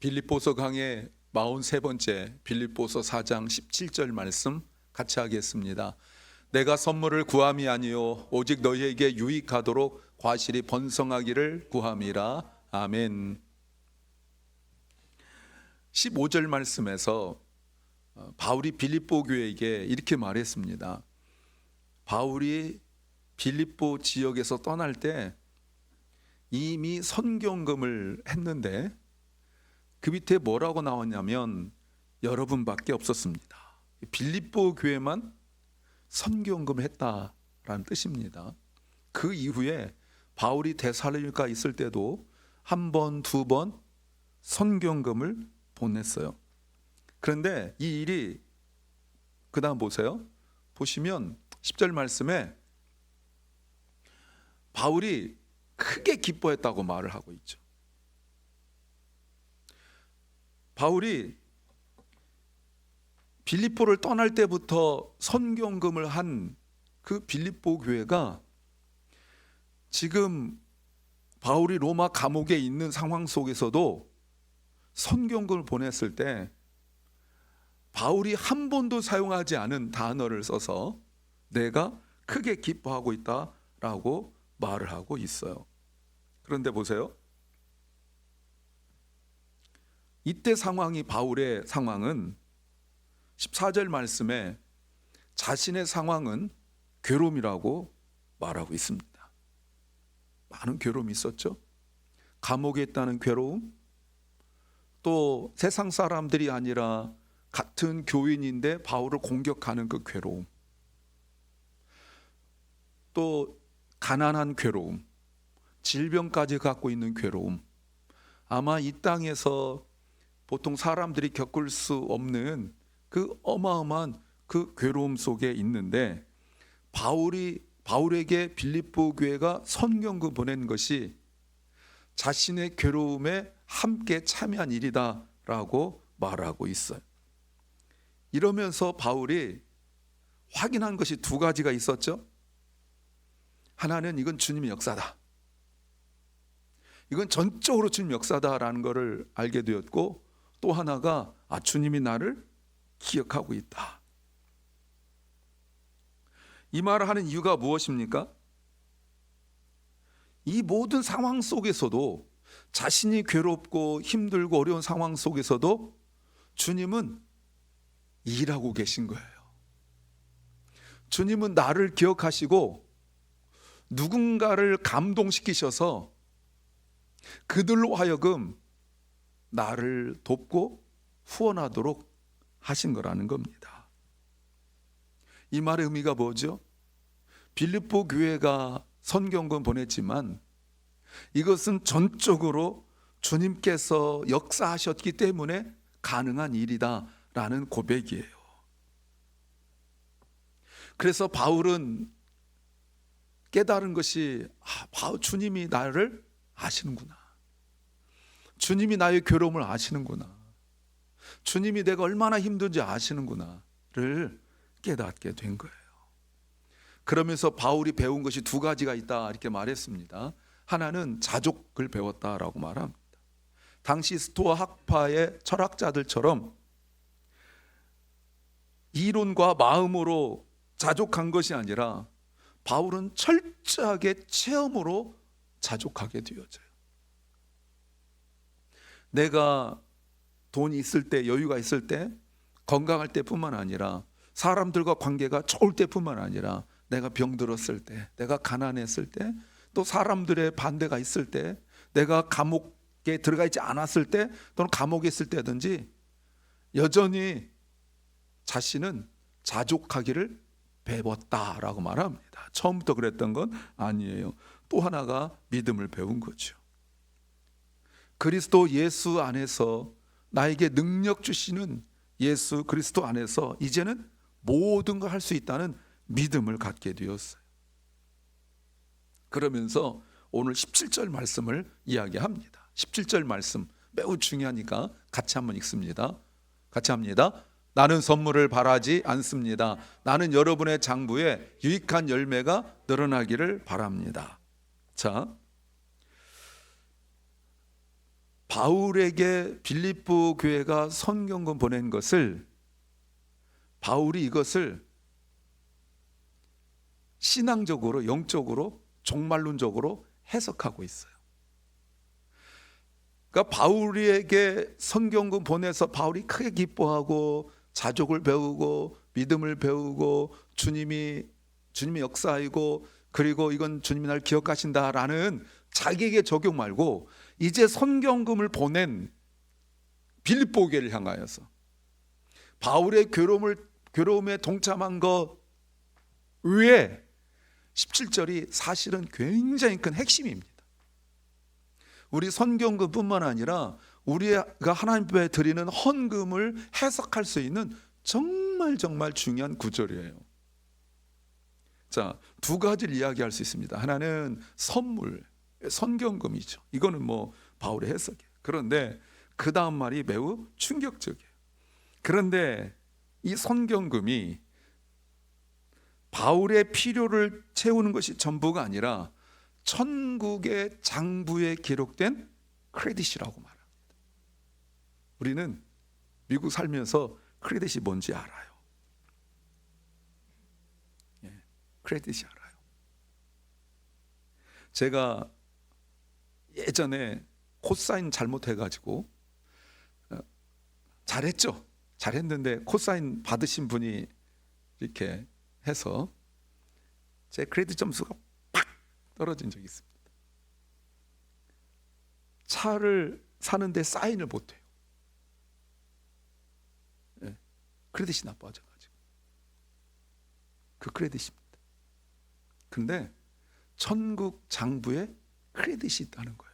빌립보서 강의 43번째 빌립보서 4장 17절 말씀 같이 하겠습니다. 내가 선물을 구함이 아니요 오직 너희에게 유익하도록 과실이 번성하기를 구함이라. 아멘. 15절 말씀에서 바울이 빌립보 교회에게 이렇게 말했습니다. 바울이 빌립보 지역에서 떠날 때 이미 선경금을 했는데 그 밑에 뭐라고 나왔냐면 여러분밖에 없었습니다. 빌립보 교회만 선경금을 했다라는 뜻입니다. 그 이후에 바울이 데살로니가 있을 때도 한 번, 두 번 선경금을 보냈어요. 그런데 이 일이 그 다음 보시면 10절 말씀에 바울이 크게 기뻐했다고 말을 하고 있죠. 바울이 빌립보를 떠날 때부터 선경금을 한 그 빌립보 교회가 지금 바울이 로마 감옥에 있는 상황 속에서도 선경금을 보냈을 때 바울이 한 번도 사용하지 않은 단어를 써서 내가 크게 기뻐하고 있다라고 말을 하고 있어요. 그런데 보세요. 이때 상황이 바울의 상황은 14절 말씀에 자신의 상황은 괴로움이라고 말하고 있습니다. 많은 괴로움이 있었죠. 감옥에 있다는 괴로움, 또 세상 사람들이 아니라 같은 교인인데 바울을 공격하는 그 괴로움, 또 가난한 괴로움, 질병까지 갖고 있는 괴로움, 아마 이 땅에서 보통 사람들이 겪을 수 없는 그 어마어마한 그 괴로움 속에 있는데 바울에게 빌립보 교회가 선경금 보낸 것이 자신의 괴로움에 함께 참여한 일이다라고 말하고 있어요. 이러면서 바울이 확인한 것이 두 가지가 있었죠. 하나는 이건 주님의 역사다. 이건 전적으로 주님 역사다라는 것을 알게 되었고, 또 하나가 주님이 나를 기억하고 있다. 이 말을 하는 이유가 무엇입니까? 이 모든 상황 속에서도 자신이 괴롭고 힘들고 어려운 상황 속에서도 주님은 일하고 계신 거예요. 주님은 나를 기억하시고 누군가를 감동시키셔서 그들로 하여금 나를 돕고 후원하도록 하신 거라는 겁니다. 이 말의 의미가 뭐죠? 빌립보 교회가 선경금 보냈지만 이것은 전적으로 주님께서 역사하셨기 때문에 가능한 일이다라는 고백이에요. 그래서 바울은 깨달은 것이 주님이 나를 아시는구나. 주님이 나의 괴로움을 아시는구나. 주님이 내가 얼마나 힘든지 아시는구나를 깨닫게 된 거예요. 그러면서 바울이 배운 것이 두 가지가 있다 이렇게 말했습니다. 하나는 자족을 배웠다라고 말합니다. 당시 스토아 학파의 철학자들처럼 이론과 마음으로 자족한 것이 아니라 바울은 철저하게 체험으로 자족하게 되어져요. 내가 돈이 있을 때, 여유가 있을 때, 건강할 때뿐만 아니라 사람들과 관계가 좋을 때뿐만 아니라 내가 병들었을 때, 내가 가난했을 때, 또 사람들의 반대가 있을 때, 내가 감옥에 들어가 있지 않았을 때, 또는 감옥에 있을 때든지 여전히 자신은 자족하기를 배웠다라고 말합니다. 처음부터 그랬던 건 아니에요. 또 하나가 믿음을 배운 거죠. 그리스도 예수 안에서 나에게 능력 주시는 예수 그리스도 안에서 이제는 모든 걸 할 수 있다는 믿음을 갖게 되었어요. 그러면서 오늘 17절 말씀을 이야기합니다. 17절 말씀 매우 중요하니까 같이 한번 읽습니다. 같이 합니다. 나는 선물을 바라지 않습니다. 나는 여러분의 장부에 유익한 열매가 늘어나기를 바랍니다. 자, 바울에게 빌립보 교회가 선경금 보낸 것을 바울이 이것을 신앙적으로, 영적으로, 종말론적으로 해석하고 있어요. 그러니까 바울에게 선경금 보내서 바울이 크게 기뻐하고 자족을 배우고 믿음을 배우고 주님이 역사이고 그리고 이건 주님이 날 기억하신다라는 자기에게 적용 말고 이제 선경금을 보낸 빌립보 교회를 향하여서 바울의 괴로움에 동참한 것 외에 17절이 사실은 굉장히 큰 핵심입니다. 우리 선경금뿐만 아니라 우리가 하나님 앞에 드리는 헌금을 해석할 수 있는 정말 중요한 구절이에요. 자, 두 가지를 이야기할 수 있습니다. 하나는 선물, 선경금이죠. 이거는 뭐 바울의 해석이에요. 그런데 그 다음 말이 매우 충격적이에요. 그런데 이 선경금이 바울의 필요를 채우는 것이 전부가 아니라 천국의 장부에 기록된 크레딧이라고 말합니다. 우리는 미국 살면서 크레딧이 뭔지 알아요. 크레딧이 알아요. 제가 예전에 코사인 잘못해가지고 잘했는데 코사인 받으신 분이 이렇게 해서 제 크레딧 점수가 팍 떨어진 적이 있습니다. 차를 사는데 사인을 못해요. 크레딧이 나빠져가지고 그 크레딧입니다. 근데 천국 장부에 크레딧이 있다는 거예요.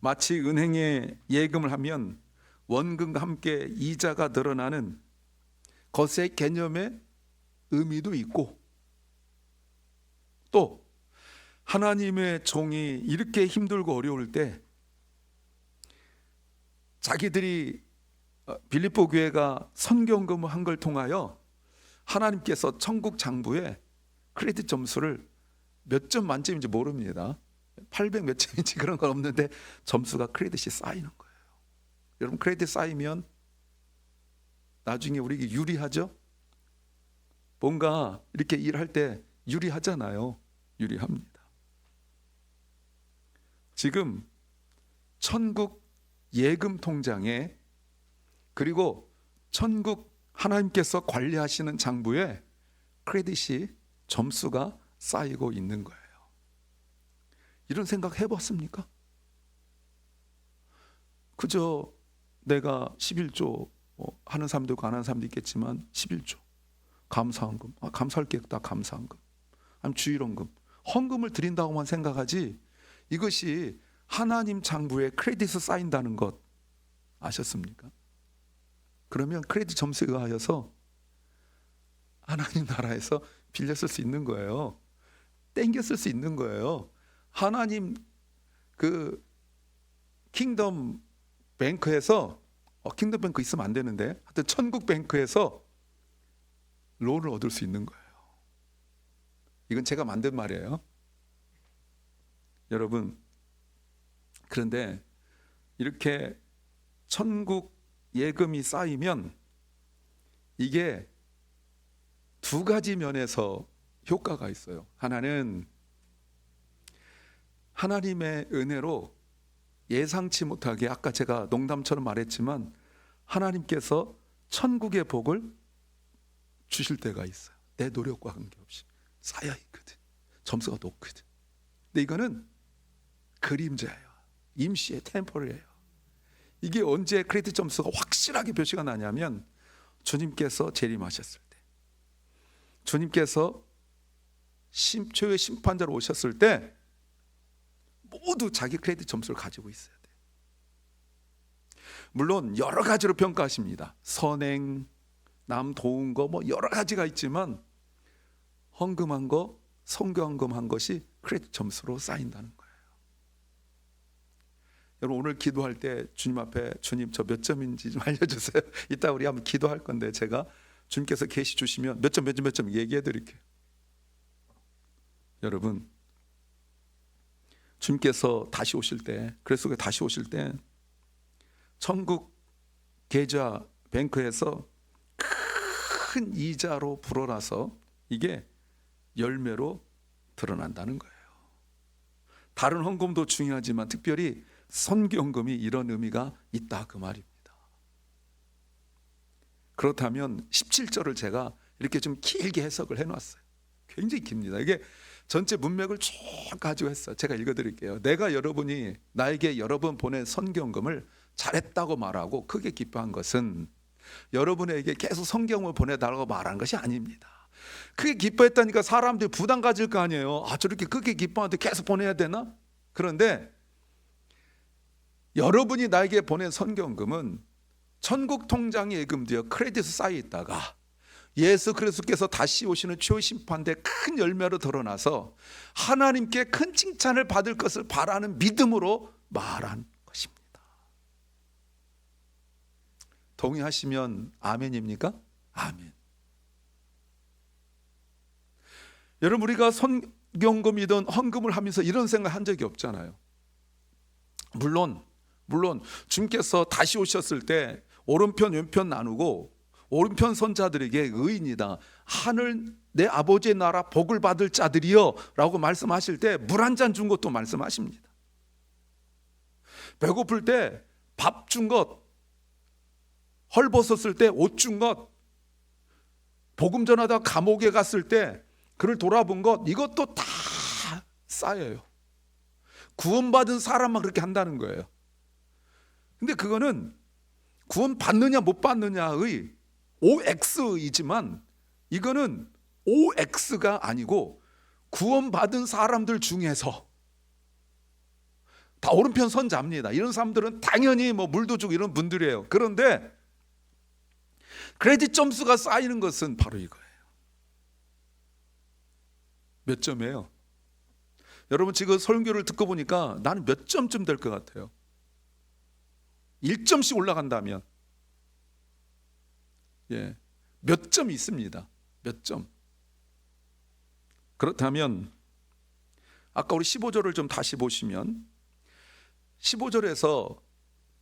마치 은행에 예금을 하면 원금과 함께 이자가 늘어나는 것의 개념의 의미도 있고, 또 하나님의 종이 이렇게 힘들고 어려울 때 자기들이 빌립보 교회가 선경금을 한 걸 통하여 하나님께서 천국 장부에 크레딧 점수를 몇 점 만점인지 모릅니다. 800 몇 점인지 그런 건 없는데 점수가 크레딧이 쌓이는 거예요. 여러분, 크레딧 쌓이면 나중에 우리에게 유리하죠? 뭔가 이렇게 일할 때 유리하잖아요. 유리합니다. 지금 천국 예금 통장에 그리고 천국 하나님께서 관리하시는 장부에 크레딧이 점수가 쌓이고 있는 거예요. 이런 생각 해봤습니까? 그저 내가 11조 하는 사람도 있고 안 하는 사람도 있겠지만 11조 감사헌금, 감사할 게 없다, 감사헌금, 아니면 주일헌금, 헌금을 드린다고만 생각하지 이것이 하나님 장부에 크레딧이 쌓인다는 것 아셨습니까? 그러면 크레딧 점수에 의하여서 하나님 나라에서 빌려 쓸 수 있는 거예요. 땡겨 쓸 수 있는 거예요. 하나님 그 킹덤 뱅크에서 킹덤 뱅크 있으면 안 되는데 하여튼 천국 뱅크에서 론을 얻을 수 있는 거예요. 이건 제가 만든 말이에요. 여러분, 그런데 이렇게 천국 예금이 쌓이면 이게 두 가지 면에서 효과가 있어요. 하나는 하나님의 은혜로 예상치 못하게, 아까 제가 농담처럼 말했지만 하나님께서 천국의 복을 주실 때가 있어요. 내 노력과 관계없이 쌓여 있거든. 점수가 높거든. 근데 이거는 그림자예요. 임시의 템포리예요. 이게 언제 크레딧 점수가 확실하게 표시가 나냐면 주님께서 재림하셨을 때, 주님께서 최후의 심판자로 오셨을 때 모두 자기 크레딧 점수를 가지고 있어야 돼요. 물론 여러 가지로 평가하십니다. 선행, 남 도운 거 뭐 여러 가지가 있지만 헌금한 거, 성경헌금한 것이 크레딧 점수로 쌓인다는 거예요. 여러분, 오늘 기도할 때 주님 앞에 주님 저 몇 점인지 좀 알려주세요. 이따 우리 한번 기도할 건데 제가 주님께서 계시 주시면 몇 점 얘기해 드릴게요. 여러분, 주님께서 다시 오실 때, 그리스도가 다시 오실 때 천국 계좌 뱅크에서 큰 이자로 불어나서 이게 열매로 드러난다는 거예요. 다른 헌금도 중요하지만 특별히 선교헌금이 이런 의미가 있다, 그 말입니다. 그렇다면 17절을 제가 이렇게 좀 길게 해석을 해놨어요. 굉장히 깁니다. 이게 전체 문맥을 쭉 가지고 했어요. 제가 읽어드릴게요. 내가 여러분이 나에게 여러 번 보낸 선교헌금을 잘했다고 말하고 크게 기뻐한 것은 여러분에게 계속 성경을 보내달라고 말한 것이 아닙니다. 크게 기뻐했다니까 사람들이 부담 가질 거 아니에요. 아, 저렇게 크게 기뻐하는데 계속 보내야 되나? 그런데 여러분이 나에게 보낸 선교헌금은 천국 통장에 예금되어 크레딧 쌓여 있다가 예수 그리스도께서 다시 오시는 최후 심판대 큰 열매로 드러나서 하나님께 큰 칭찬을 받을 것을 바라는 믿음으로 말한 것입니다. 동의하시면 아멘입니까? 아멘. 여러분, 우리가 선교헌금이든 헌금을 하면서 이런 생각 한 적이 없잖아요. 물론 주님께서 다시 오셨을 때 오른편 왼편 나누고 오른편 선자들에게 의인이다, 하늘 내 아버지의 나라 복을 받을 자들이여 라고 말씀하실 때 물 한 잔 준 것도 말씀하십니다. 배고플 때 밥 준 것, 헐벗었을 때 옷 준 것, 복음 전하다 감옥에 갔을 때 그를 돌아본 것, 이것도 다 쌓여요. 구원받은 사람만 그렇게 한다는 거예요. 근데 그거는 구원 받느냐 못 받느냐의 OX이지만 이거는 OX가 아니고 구원받은 사람들 중에서 다 오른편 선자입니다. 이런 사람들은 당연히 뭐 물도 주고 이런 분들이에요. 그런데 크레딧 점수가 쌓이는 것은 바로 이거예요. 몇 점이에요? 여러분, 지금 설교를 듣고 보니까 나는 몇 점쯤 될 것 같아요? 1점씩 올라간다면 몇 점이 있습니다. 몇 점. 그렇다면 아까 우리 15절을 좀 다시 보시면 15절에서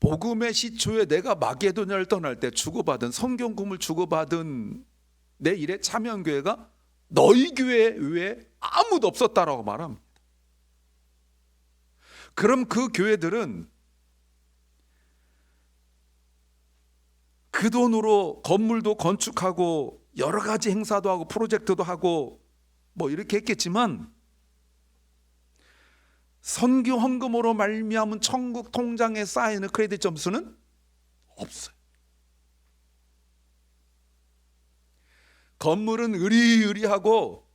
복음의 시초에 내가 마게도냐를 떠날 때 주고받은 성경금을 주고받은 내 일에 참여한 교회가 너희 교회 외에 아무도 없었다라고 말합니다. 그럼 그 교회들은 그 돈으로 건물도 건축하고 여러 가지 행사도 하고 프로젝트도 하고 뭐 이렇게 했겠지만 선교 헌금으로 말미암은 천국 통장에 쌓이는 크레딧 점수는 없어요. 건물은 으리으리하고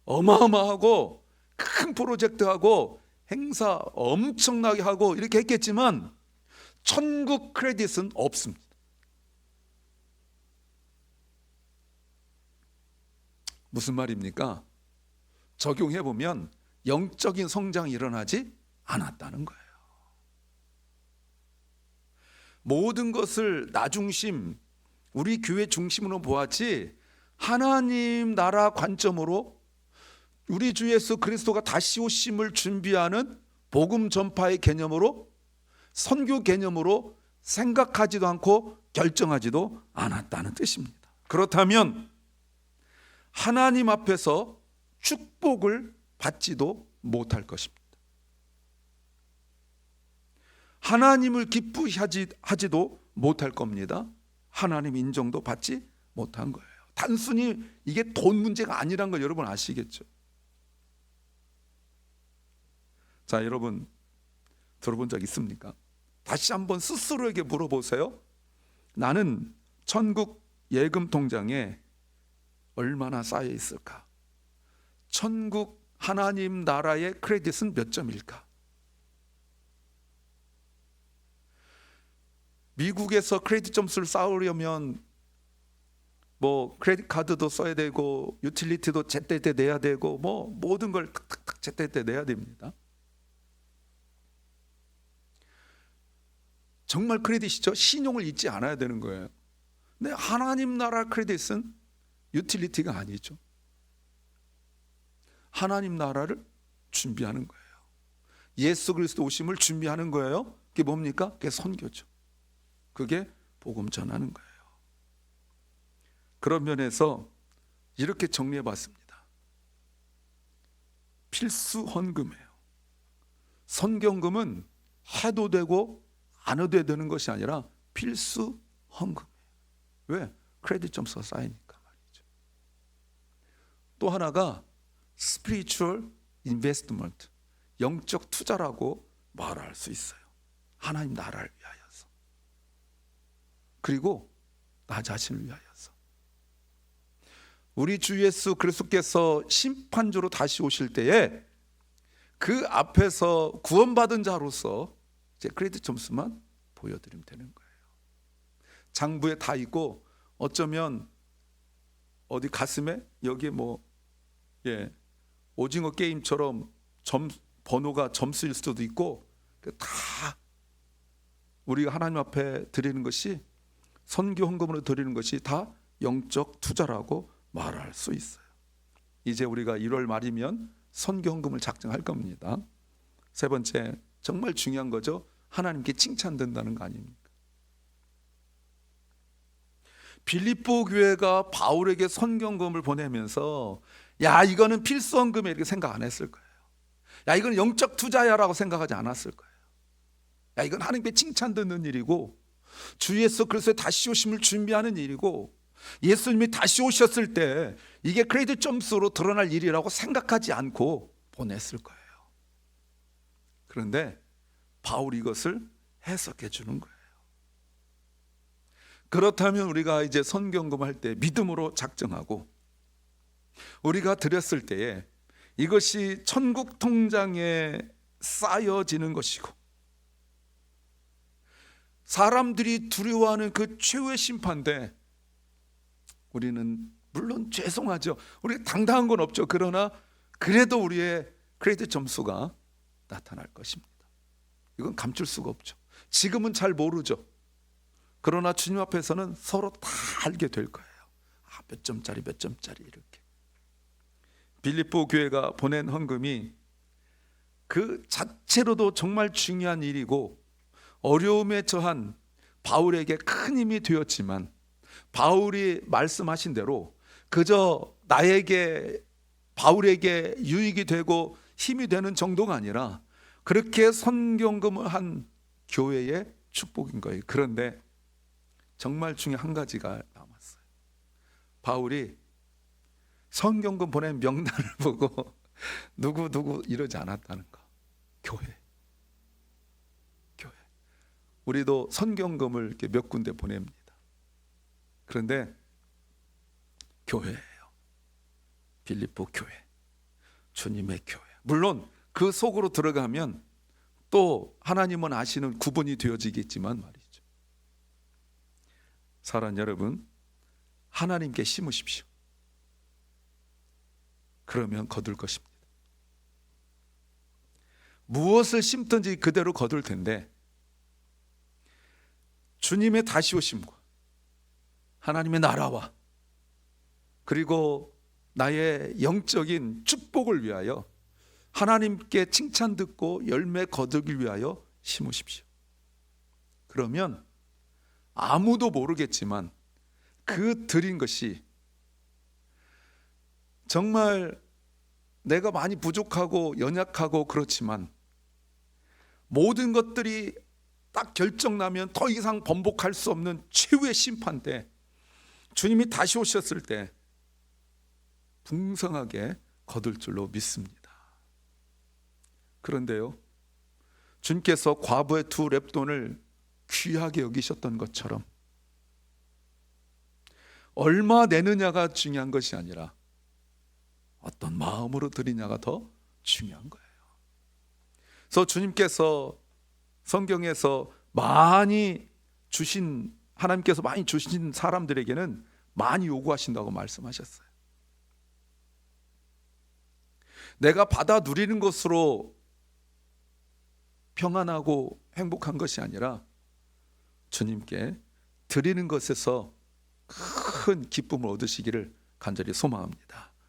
어마어마하고 큰 프로젝트하고 행사 엄청나게 하고 이렇게 했겠지만 천국 크레딧은 없습니다. 무슨 말입니까? 적용해보면 영적인 성장이 일어나지 않았다는 거예요. 모든 것을 나 중심, 우리 교회 중심으로 보았지 하나님 나라 관점으로 우리 주 예수 그리스도가 다시 오심을 준비하는 복음 전파의 개념으로, 선교 개념으로 생각하지도 않고 결정하지도 않았다는 뜻입니다. 그렇다면 하나님 앞에서 축복을 받지도 못할 것입니다. 하나님을 기쁘하지도 못할 겁니다. 하나님 인정도 받지 못한 거예요. 단순히 이게 돈 문제가 아니란 걸 여러분 아시겠죠? 자, 여러분 들어본 적 있습니까? 다시 한번 스스로에게 물어보세요. 나는 천국 예금 통장에 얼마나 쌓여 있을까? 천국 하나님 나라의 크레딧은 몇 점일까? 미국에서 크레딧 점수를 쌓으려면 뭐 크레딧 카드도 써야 되고 유틸리티도 제때때 내야 되고 뭐 모든 걸 탁탁탁 제때때 내야 됩니다. 정말 크레딧이죠. 신용을 잊지 않아야 되는 거예요. 근데 하나님 나라 크레딧은 유틸리티가 아니죠. 하나님 나라를 준비하는 거예요. 예수 그리스도 오심을 준비하는 거예요. 그게 뭡니까? 그게 선교죠. 그게 복음 전하는 거예요. 그런 면에서 이렇게 정리해 봤습니다. 필수 헌금이에요. 선경금은 해도 되고 안 해도 되는 것이 아니라 필수 헌금이에요. 왜? 크레딧 점수가 쌓이니까 말이죠. 또 하나가 spiritual investment, 영적 투자라고 말할 수 있어요. 하나님 나라를 위하여서, 그리고 나 자신을 위하여서. 우리 주 예수 그리스도께서 심판주로 다시 오실 때에 그 앞에서 구원받은 자로서 이제 크레딧 점수만 보여드리면 되는 거예요. 장부에 다 있고, 어쩌면 어디 가슴에 여기에 오징어 게임처럼 번호가 점수일 수도 있고, 다 우리가 하나님 앞에 드리는 것이, 선교 헌금으로 드리는 것이 다 영적 투자라고 말할 수 있어요. 이제 우리가 1월 말이면 선교 헌금을 작정할 겁니다. 세 번째, 정말 중요한 거죠. 하나님께 칭찬된다는 거 아닙니까? 빌립보 교회가 바울에게 선교 헌금을 보내면서 야, 이거는 필수 헌금에 이렇게 생각 안 했을 거예요. 야, 이건 영적 투자야라고 생각하지 않았을 거예요. 야, 이건 하나님께 칭찬 듣는 일이고, 주 예수 그리스도의 다시 오심을 준비하는 일이고, 예수님이 다시 오셨을 때 이게 크레딧 점수로 드러날 일이라고 생각하지 않고 보냈을 거예요. 그런데 바울이 이것을 해석해 주는 거예요. 그렇다면 우리가 이제 선경금 할 때 믿음으로 작정하고, 우리가 드렸을 때에 이것이 천국 통장에 쌓여지는 것이고, 사람들이 두려워하는 그 최후의 심판대, 우리는 물론 죄송하죠. 우리 당당한 건 없죠. 그러나 그래도 우리의 크레딧 점수가 나타날 것입니다. 이건 감출 수가 없죠. 지금은 잘 모르죠. 그러나 주님 앞에서는 서로 다 알게 될 거예요. 몇 점짜리 몇 점짜리 이렇게. 빌립보 교회가 보낸 헌금이 그 자체로도 정말 중요한 일이고, 어려움에 처한 바울에게 큰 힘이 되었지만, 바울이 말씀하신 대로 그저 바울에게 유익이 되고 힘이 되는 정도가 아니라 그렇게 선경금을 한 교회의 축복인 거예요. 그런데 정말 중요한 한 가지가 남았어요. 바울이 선경금 보낸 명단을 보고 누구 이러지 않았다는 거. 교회. 우리도 선경금을 이렇게 몇 군데 보냅니다. 그런데 교회예요. 빌립보 교회, 주님의 교회. 물론 그 속으로 들어가면 또 하나님은 아시는 구분이 되어지겠지만 말이죠. 사랑하는 여러분, 하나님께 심으십시오. 그러면 거둘 것입니다. 무엇을 심든지 그대로 거둘 텐데, 주님의 다시 오심과 하나님의 나라와 그리고 나의 영적인 축복을 위하여, 하나님께 칭찬 듣고 열매 거두기 위하여 심으십시오. 그러면 아무도 모르겠지만 그 드린 것이 정말 내가 많이 부족하고 연약하고 그렇지만, 모든 것들이 딱 결정나면 더 이상 번복할 수 없는 최후의 심판 때, 주님이 다시 오셨을 때 풍성하게 거둘 줄로 믿습니다. 그런데요, 주님께서 과부의 2 렙돈을 귀하게 여기셨던 것처럼 얼마 내느냐가 중요한 것이 아니라 어떤 마음으로 드리냐가 더 중요한 거예요. 그래서 주님께서 성경에서 하나님께서 많이 주신 사람들에게는 많이 요구하신다고 말씀하셨어요. 내가 받아 누리는 것으로 평안하고 행복한 것이 아니라 주님께 드리는 것에서 큰 기쁨을 얻으시기를 간절히 소망합니다.